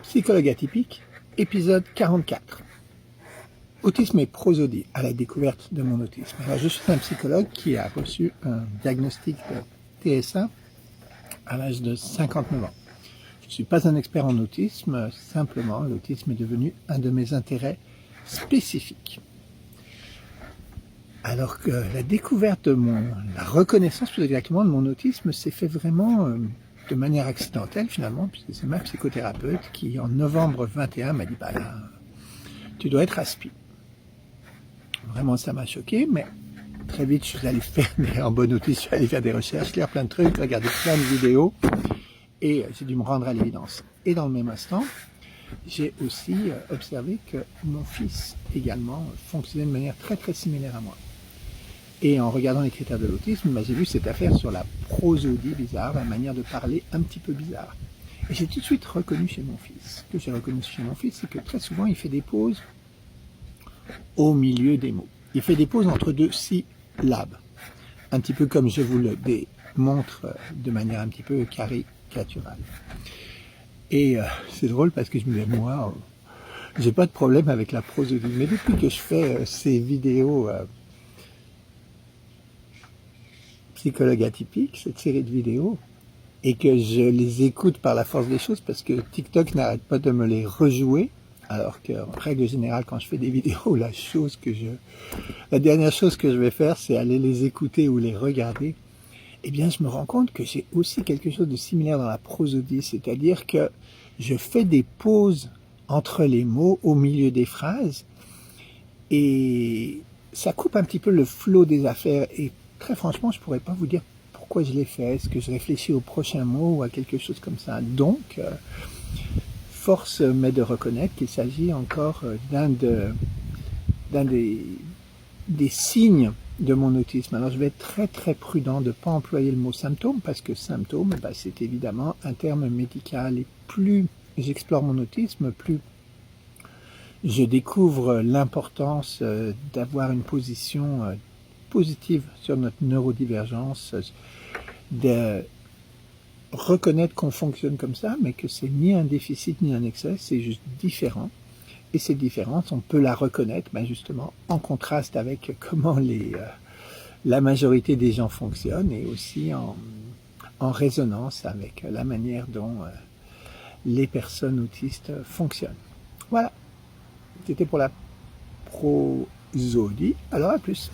Psychologue atypique, épisode 44. Autisme et prosodie, à la découverte de mon autisme. Alors, je suis un psychologue qui a reçu un diagnostic de TSA à l'âge de 59 ans. Je ne suis pas un expert en autisme, simplement l'autisme est devenu un de mes intérêts spécifiques. Alors que la découverte de la reconnaissance plus exactement de mon autisme s'est fait vraiment de manière accidentelle finalement, puisque c'est ma psychothérapeute qui en novembre 21 m'a dit bah là, tu dois être aspi. Vraiment ça m'a choqué, mais très vite je suis allé faire, en bon outil, je suis allé faire des recherches, lire plein de trucs, regarder plein de vidéos, et j'ai dû me rendre à l'évidence. Et dans le même instant, j'ai aussi observé que mon fils également fonctionnait de manière très très similaire à moi. Et en regardant les critères de l'autisme, j'ai vu cette affaire sur la prosodie bizarre, la manière de parler un petit peu bizarre. Et j'ai tout de suite reconnu chez mon fils. Ce que j'ai reconnu chez mon fils, c'est que très souvent, il fait des pauses au milieu des mots. Il fait des pauses entre deux syllabes. Un petit peu comme je vous le démontre de manière un petit peu caricaturale. Et c'est drôle parce que je me dis, moi, j'ai pas de problème avec la prosodie. Mais depuis que je fais ces vidéos psychologue atypique, cette série de vidéos, et que je les écoute par la force des choses parce que TikTok n'arrête pas de me les rejouer, alors qu'en règle générale, quand je fais des vidéos, la dernière chose que je vais faire, c'est aller les écouter ou les regarder. Eh bien, je me rends compte que j'ai aussi quelque chose de similaire dans la prosodie, c'est-à-dire que je fais des pauses entre les mots au milieu des phrases, et ça coupe un petit peu le flot des affaires. Et très franchement, je pourrais pas vous dire pourquoi je l'ai fait. Est-ce que je réfléchis au prochain mot ou à quelque chose comme ça? Donc, force m'est de reconnaître qu'il s'agit encore d'un des signes de mon autisme. Alors, je vais être très très prudent de ne pas employer le mot symptôme, parce que symptôme, c'est évidemment un terme médical. Et plus j'explore mon autisme, plus je découvre l'importance d'avoir une position positive sur notre neurodivergence, de reconnaître qu'on fonctionne comme ça, mais que c'est ni un déficit ni un excès, c'est juste différent. Et cette différence, on peut la reconnaître justement en contraste avec comment la majorité des gens fonctionnent, et aussi en résonance avec la manière dont les personnes autistes fonctionnent. Voilà. C'était pour la prosodie. Alors à plus.